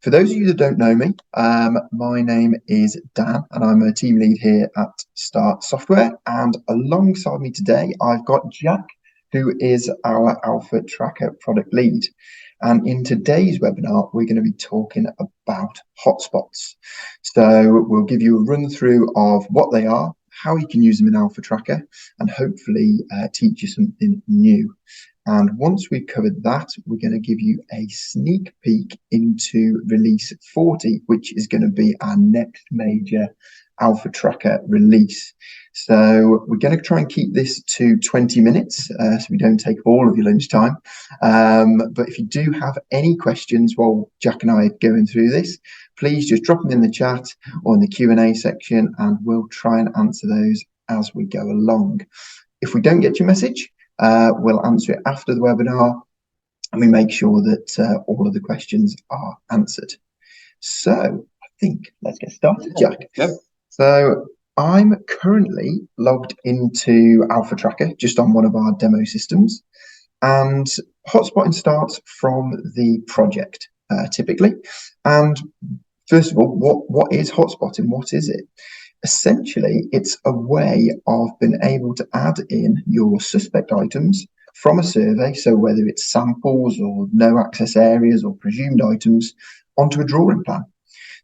For those of you that don't know me, my name is Dan and I'm a team lead here at Start Software. And alongside me today, I've got Jack, who is our Alpha Tracker product lead. And in today's webinar, we're going to be talking about hotspots. So we'll give you a run through of what they are, how you can use them in Alpha Tracker, and hopefully teach you something new. And once we've covered that, we're going to give you a sneak peek into release 40, which is going to be our next major Alpha Tracker release. So we're going to try and keep this to 20 minutes so we don't take all of your lunchtime. But if you do have any questions while Jack and I are going through this, please just drop them in the chat or in the Q&A section and we'll try and answer those as we go along. If we don't get your message, we'll answer it after the webinar and we make sure that all of the questions are answered. So I think let's get started, Jack. Yep. So I'm currently logged into Alpha Tracker just on one of our demo systems, and hotspotting starts from the project typically. And first of all, what is hotspotting? What is it? Essentially, it's a way of being able to add in your suspect items from a survey, so whether it's samples or no access areas or presumed items, onto a drawing plan.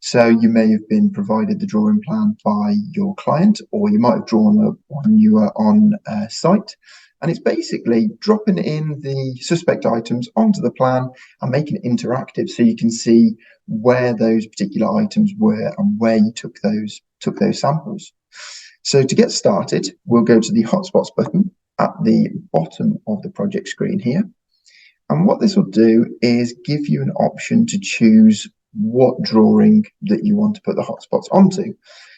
So you may have been provided the drawing plan by your client, or you might have drawn one you were on site. And it's basically dropping in the suspect items onto the plan and making it interactive so you can see where those particular items were and where you took those samples. So to get started, we'll go to the hotspots button at the bottom of the project screen here. And what this will do is give you an option to choose what drawing that you want to put the hotspots onto.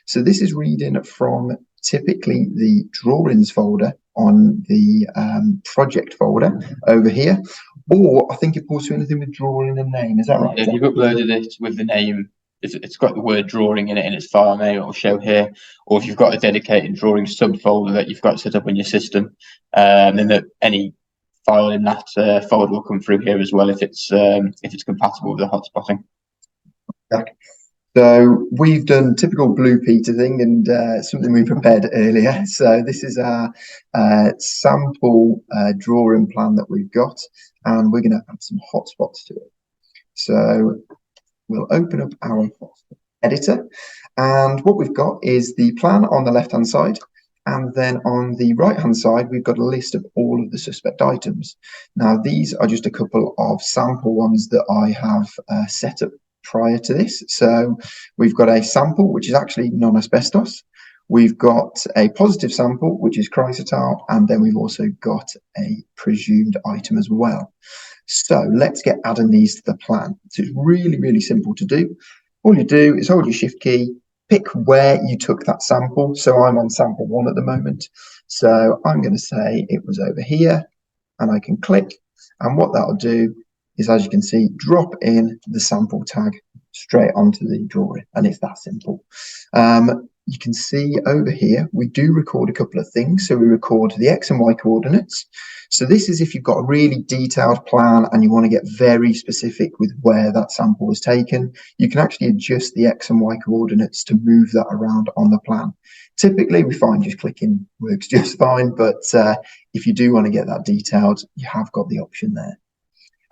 So this is reading from typically the drawings folder on the project folder over here, or I think it pulls through anything with drawing and name. Is that right? If you've uploaded it with the name, it's got the word drawing in it in its file name, it'll show here. Or if you've got a dedicated drawing subfolder that you've got set up in your system, then any file in that folder will come through here as well if it's compatible with the hotspotting. So we've done typical Blue Peter thing and something we prepared earlier. So this is our sample drawing plan that we've got, and we're going to add some hotspots to it. So we'll open up our hotspot editor, and what we've got is the plan on the left-hand side, and then on the right-hand side, we've got a list of all of the suspect items. Now, these are just a couple of sample ones that I have set up prior to this. So we've got a sample, which is actually non-asbestos. We've got a positive sample, which is chrysotile, and then we've also got a presumed item as well. So let's get adding these to the plan. So it's really, really simple to do. All you do is hold your shift key, pick where you took that sample. So I'm on sample 1 at the moment. So I'm going to say it was over here, and I can click. And what that'll do is, as you can see, drop in the sample tag straight onto the drawing, and it's that simple. You can see over here, we do record a couple of things. So we record the X and Y coordinates. So this is if you've got a really detailed plan and you want to get very specific with where that sample was taken, you can actually adjust the X and Y coordinates to move that around on the plan. Typically, we find just clicking works just fine, but if you do want to get that detailed, you have got the option there.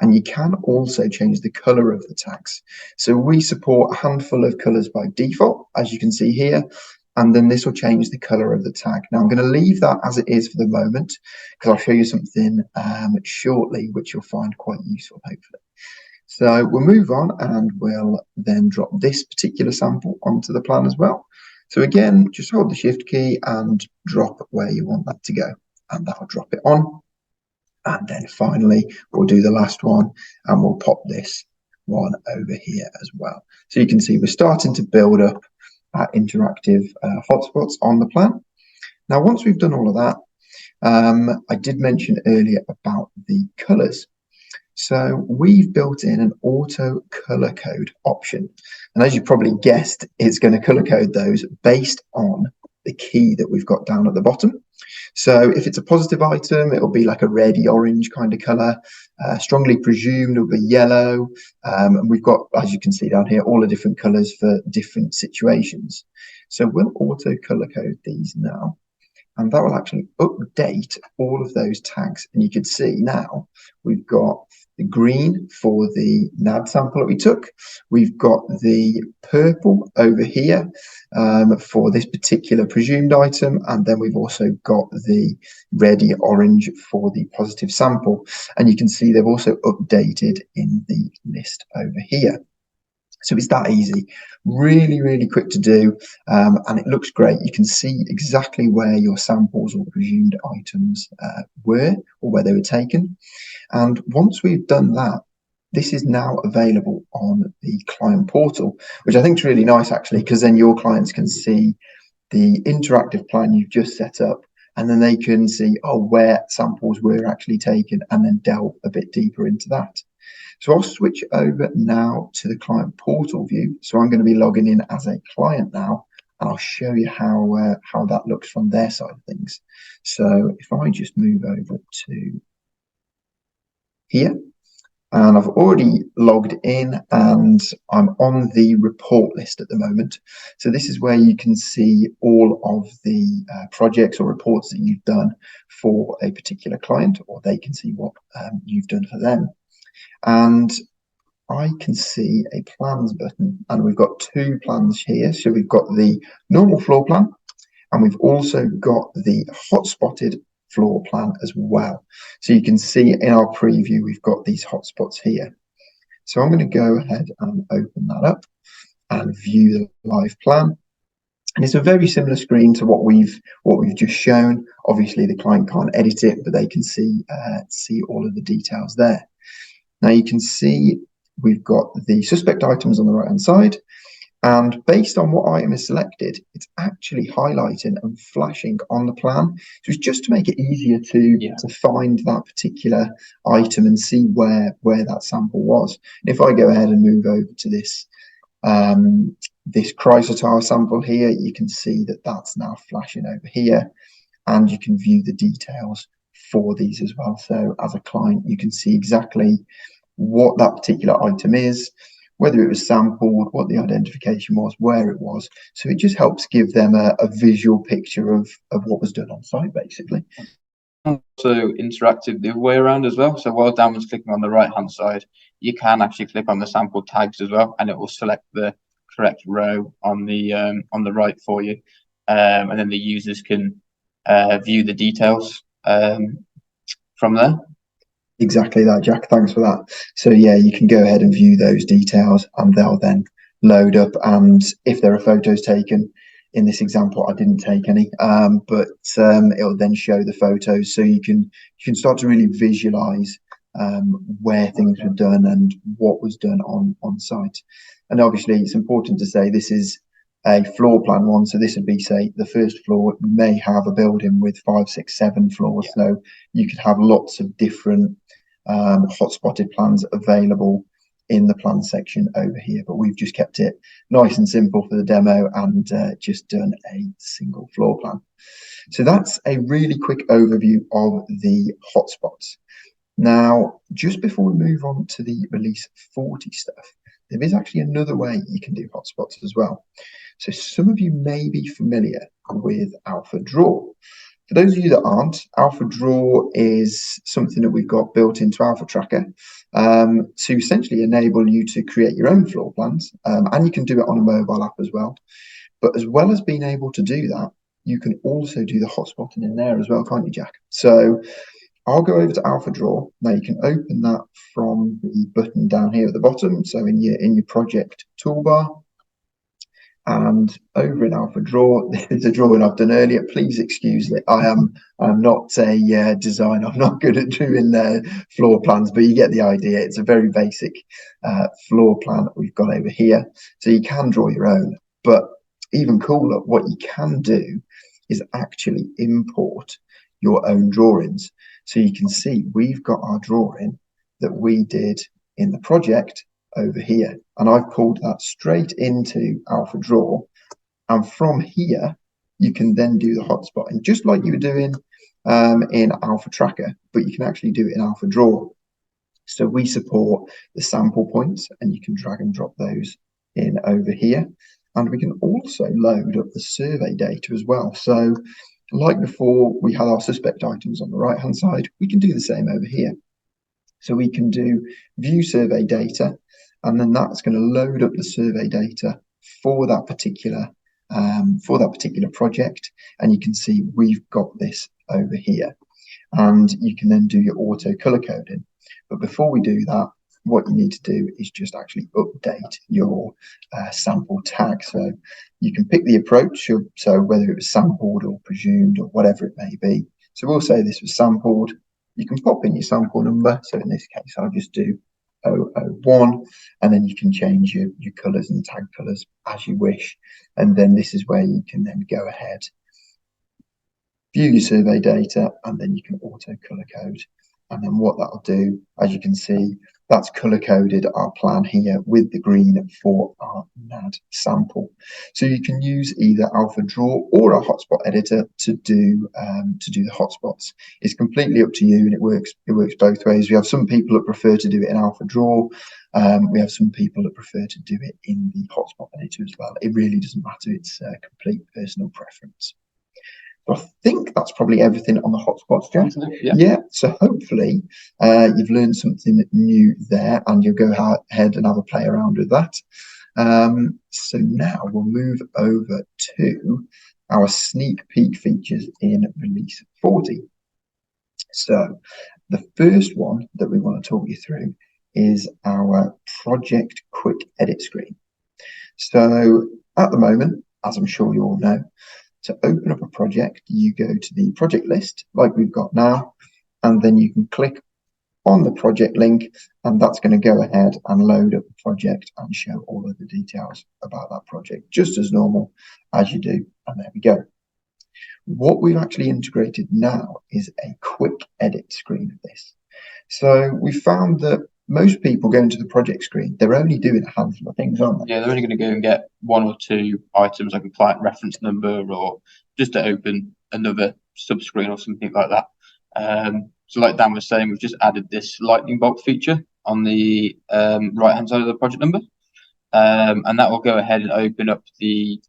And you can also change the color of the tags. So we support a handful of colors by default, as you can see here, and then this will change the color of the tag. Now I'm going to leave that as it is for the moment, because I'll show you something shortly, which you'll find quite useful, hopefully. So we'll move on and we'll then drop this particular sample onto the plan as well. So again, just hold the shift key and drop where you want that to go, and that'll drop it on. And then finally, we'll do the last one and we'll pop this one over here as well. So you can see we're starting to build up our interactive hotspots on the plan. Now, once we've done all of that, I did mention earlier about the colors. So we've built in an auto color code option. And as you probably guessed, it's going to color code those based on the key that we've got down at the bottom. So if it's a positive item, it'll be like a reddy orange kind of color. strongly presumed will be yellow. And we've got, as you can see down here, all the different colours for different situations. So we'll auto colour code these now, and that will actually update all of those tags. And you can see now we've got the green for the NAD sample that we took. We've got the purple over here for this particular presumed item. And then we've also got the reddy orange for the positive sample. And you can see they've also updated in the list over here. So it's that easy, really, really quick to do, and it looks great. You can see exactly where your samples or presumed items were, or where they were taken. And once we've done that, this is now available on the client portal, which I think is really nice actually, because then your clients can see the interactive plan you've just set up, and then they can see, oh, where samples were actually taken, and then delve a bit deeper into that. So I'll switch over now to the client portal view. So I'm going to be logging in as a client now, and I'll show you how that looks from their side of things. So if I just move over to here, and I've already logged in and I'm on the report list at the moment. So this is where you can see all of the projects or reports that you've done for a particular client, or they can see what you've done for them. And I can see a plans button, and we've got two plans here. So we've got the normal floor plan, and we've also got the hotspotted floor plan as well. So you can see in our preview, we've got these hotspots here. So I'm going to go ahead and open that up and view the live plan. And it's a very similar screen to what we've just shown. Obviously, the client can't edit it, but they can see all of the details there. Now you can see we've got the suspect items on the right hand side, and based on what item is selected, it's actually highlighting and flashing on the plan. So it's just to make it easier to find that particular item and see where that sample was. And if I go ahead and move over to this this chrysotar sample here, you can see that that's now flashing over here, and you can view the details for these as well. So as a client, you can see exactly what that particular item is, whether it was sampled, what the identification was, where it was. So it just helps give them a visual picture of what was done on site, basically. Also interactive the other way around as well. So while Dan was clicking on the right hand side, you can actually click on the sample tags as well, and it will select the correct row on the right for you, and then the users can view the details from there. Exactly that, Jack. Thanks for that. So yeah, you can go ahead and view those details, and they'll then load up. And if there are photos taken, in this example, I didn't take any, but it'll then show the photos, so you can start to really visualize where things were done and what was done on site. And obviously, it's important to say this is a floor plan one, so this would be, say, the first floor may have a building with 5, 6, 7 floors, so you could have lots of different hotspotted plans available in the plan section over here, but we've just kept it nice and simple for the demo and just done a single floor plan. So that's a really quick overview of the hotspots. Now, just before we move on to the release 40 stuff, there is actually another way you can do hotspots as well. So some of you may be familiar with Alpha Draw. For those of you that aren't, Alpha Draw is something that we've got built into Alpha Tracker to essentially enable you to create your own floor plans, and you can do it on a mobile app as well. But as well as being able to do that, you can also do the hotspotting in there as well, can't you, Jack? So I'll go over to Alpha Draw. Now you can open that from the button down here at the bottom. So in your project toolbar. And over in Alpha Draw, there's a drawing I've done earlier. Please excuse me. I'm not a designer. I'm not good at doing floor plans, but you get the idea. It's a very basic floor plan that we've got over here. So you can draw your own, but even cooler, what you can do is actually import your own drawings. So you can see we've got our drawing that we did in the project over here, and I've pulled that straight into Alpha Draw, and from here you can then do the hotspot, and just like you were doing in Alpha Tracker, but you can actually do it in Alpha Draw. So we support the sample points, and you can drag and drop those in over here. And we can also load up the survey data as well. So like before, we had our suspect items on the right-hand side. We can do the same over here. So we can do view survey data, and then that's going to load up the survey data for that particular project. And you can see we've got this over here, and you can then do your auto color coding. But before we do that, what you need to do is just actually update your sample tag. So you can pick the approach, so whether it was sampled or presumed or whatever it may be. So we'll say this was sampled. You can pop in your sample number. So in this case, I'll just do 001, and then you can change your colors and tag colors as you wish. And then this is where you can then go ahead, view your survey data, and then you can auto color code. And then what that'll do, as you can see, that's color coded our plan here with the green for our NAD sample. So you can use either Alpha Draw or our hotspot editor to do the hotspots. It's completely up to you, and it works both ways. We have some people that prefer to do it in Alpha Draw. We have some people that prefer to do it in the hotspot editor as well. It really doesn't matter. It's a complete personal preference. So I think that's probably everything on the hotspots, Jack. Yeah. So hopefully you've learned something new there, and you'll go ahead and have a play around with that. So now we'll move over to our sneak peek features in release 40. So the first one that we want to talk you through is our project quick edit screen. So at the moment, as I'm sure you all know, to open up a project, you go to the project list like we've got now, and then you can click on the project link, and that's going to go ahead and load up the project and show all of the details about that project, just as normal as you do. And there we go. What we've actually integrated now is a quick edit screen of this. So we found that most people go into the project screen, they're only doing a handful of things, aren't they? Yeah, they're only going to go and get one or two items like a client reference number, or just to open another subscreen or something like that. So like Dan was saying, we've just added this lightning bolt feature on the right-hand side of the project number. And that will go ahead and open up the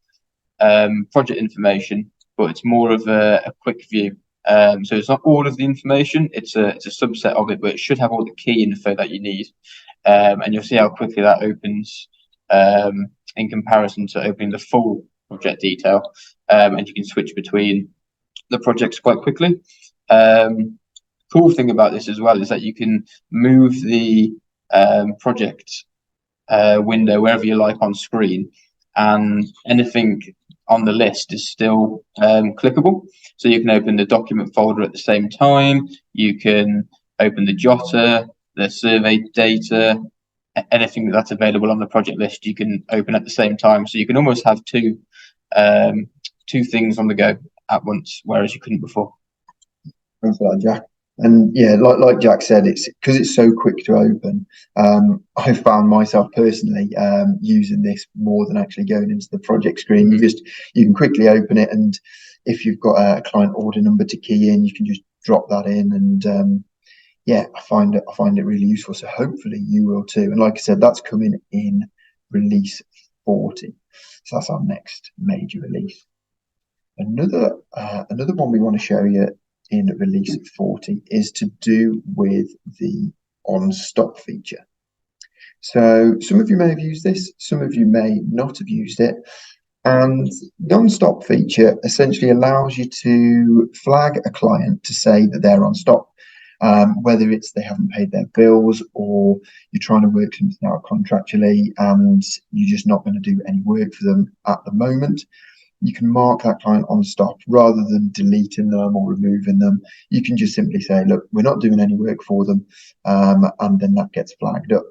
project information, but it's more of a quick view. So it's not all of the information, it's a subset of it, but it should have all the key info that you need. And you'll see how quickly that opens in comparison to opening the full project detail. And you can switch between the projects quite quickly. Cool thing about this as well is that you can move the project window wherever you like on screen, and anything on the list is still clickable. So you can open the document folder at the same time. You can open the jotter, the survey data, anything that's available on the project list, you can open at the same time. So you can almost have two things on the go at once, whereas you couldn't before. Thanks for that, Jack. And yeah, like Jack said, it's because it's so quick to open. I found myself personally using this more than actually going into the project screen. You can quickly open it, and if you've got a client order number to key in, you can just drop that in, and yeah, I find it really useful. So hopefully you will too. And like I said, that's coming in release 40. So that's our next major release. Another one we want to show you in release 40 is to do with the on stop feature. So some of you may have used this, some of you may not have used it. And the on stop feature essentially allows you to flag a client to say that they're on stop, whether it's they haven't paid their bills, or you're trying to work something out contractually and you're just not going to do any work for them at the moment. You can mark that client on stop rather than deleting them or removing them. You can just simply say, look, we're not doing any work for them, and then that gets flagged up.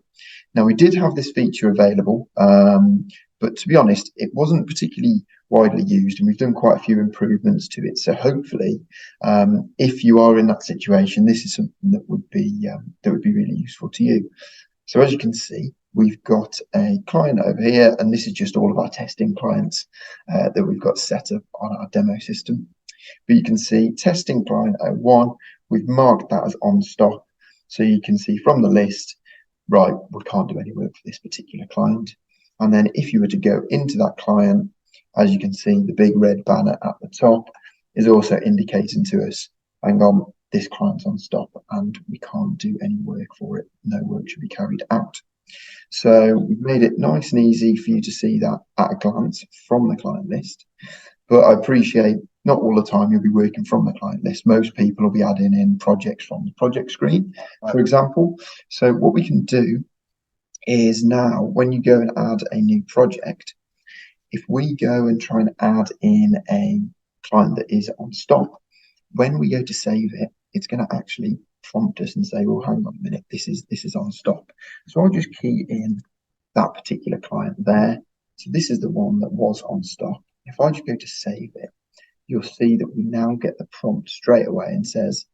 Now, we did have this feature available, but to be honest, it wasn't particularly widely used, and we've done quite a few improvements to it. So hopefully, if you are in that situation, this is something that would be really useful to you. So as you can see, we've got a client over here, and this is just all of our testing clients that we've got set up on our demo system. But you can see testing client 01, we've marked that as on stop. So you can see from the list, right, we can't do any work for this particular client. And then if you were to go into that client, as you can see, the big red banner at the top is also indicating to us, hang on, this client's on stop and we can't do any work for it. No work should be carried out. So we've made it nice and easy for you to see that at a glance from the client list. But I appreciate not all the time you'll be working from the client list. Most people will be adding in projects from the project screen, for example. So what we can do is now when you go and add a new project, if we go and try and add in a client that is on stop, when we go to save it, it's going to actually prompt us and say, well, hang on a minute, this is on stop. So I'll just key in that particular client there. So this is the one that was on stop. If I just go to save it, you'll see that we now get the prompt straight away and says,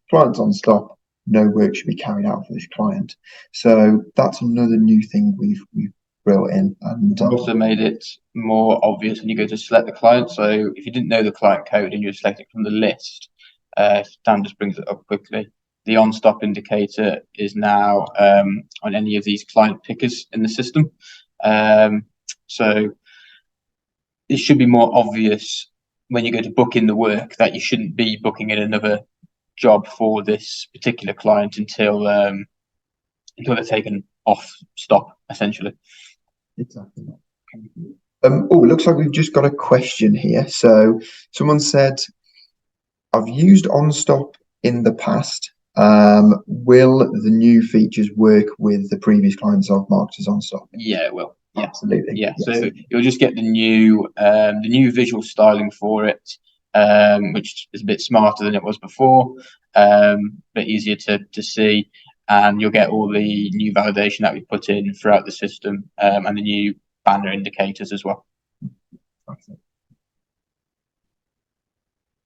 client's on stop, no work should be carried out for this client. So that's another new thing we've brought in. And also made it more obvious when you go to select the client. So if you didn't know the client code and you select it from the list, Dan just brings it up quickly. The on-stop indicator is now on any of these client pickers in the system. So it should be more obvious when you go to book in the work that you shouldn't be booking in another job for this particular client until they're taken off stop, essentially. Exactly. Oh, it looks like we've just got a question here. So someone said, I've used OnStop in the past. Will the new features work with the previous clients I've marked as OnStop? Yeah, it will. Yeah. Absolutely. Yeah. Yes. So you'll just get the new visual styling for it, which is a bit smarter than it was before, a bit easier to see, and you'll get all the new validation that we put in throughout the system, and the new banner indicators as well.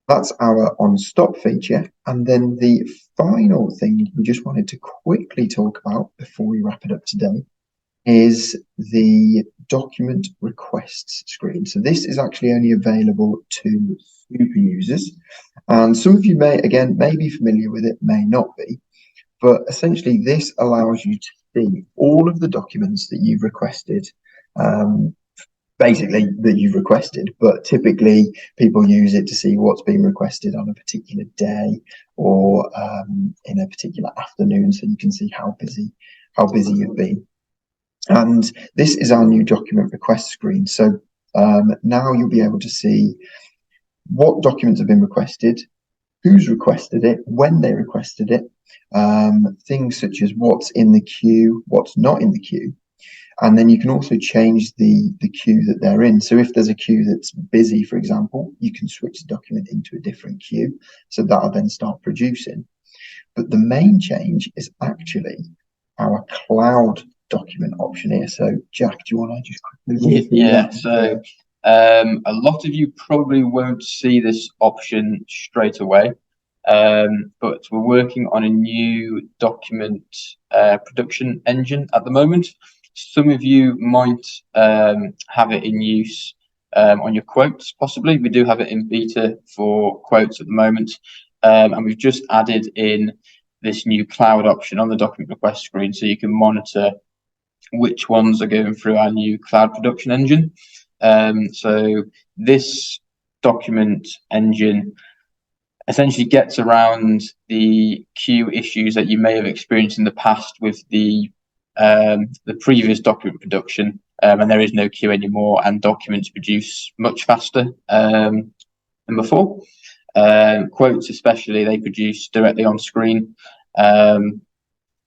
That's our on stop feature. And then the final thing we just wanted to quickly talk about before we wrap it up today is the document requests screen. So this is actually only available to super users. And some of you may be familiar with it, may not be. But essentially, this allows you to see all of the documents that you've requested, but typically people use it to see what's being requested on a particular day or in a particular afternoon, so you can see how busy you've been. And this is our new document request screen. So now you'll be able to see what documents have been requested, who's requested it, when they requested it, things such as what's in the queue, what's not in the queue. And then you can also change the queue that they're in. So if there's a queue that's busy, for example, you can switch the document into a different queue. So that'll then start producing. But the main change is actually our cloud document option here. So Jack, do you want to just quickly? Yeah, so a lot of you probably won't see this option straight away. But we're working on a new document production engine at the moment. Some of you might have it in use on your quotes, possibly. We do have it in beta for quotes at the moment. And we've just added in this new cloud option on the document request screen, so you can monitor which ones are going through our new cloud production engine. So this document engine essentially gets around the queue issues that you may have experienced in the past with the previous document production, and there is no queue anymore, and documents produce much faster than before. Quotes especially, they produce directly on screen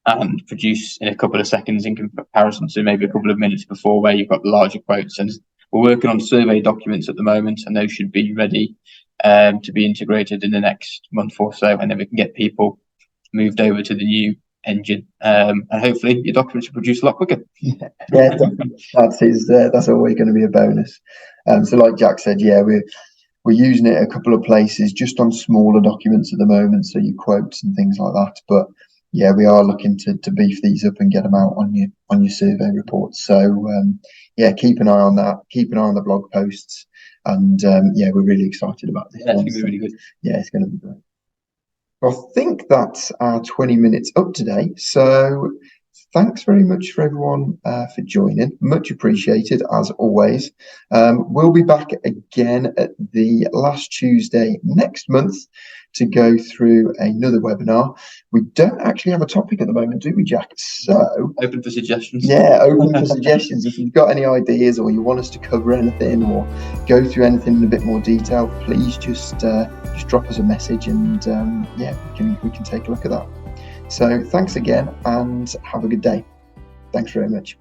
and produce in a couple of seconds in comparison to maybe a couple of minutes before, where you've got the larger quotes. And we're working on survey documents at the moment, and those should be ready to be integrated in the next month or so, and then we can get people moved over to the new engine, and hopefully your documents will produce a lot quicker. Yeah, that's always going to be a bonus. So like Jack said, yeah, we're using it a couple of places, just on smaller documents at the moment, so your quotes and things like that. But yeah, we are looking to beef these up and get them out on your survey reports. So yeah, keep an eye on that. Keep an eye on the blog posts, and yeah, we're really excited about this. That's going to be really good. Yeah, it's going to be great. I think that's our 20 minutes up today. So thanks very much for everyone for joining. Much appreciated, as always. We'll be back again at the last Tuesday next month to go through another webinar. We don't actually have a topic at the moment, do we, Jack? So Open for suggestions. Yeah, open for suggestions. If you've got any ideas or you want us to cover anything or go through anything in a bit more detail, please just drop us a message, and yeah, we can take a look at that. So thanks again, and have a good day. Thanks very much.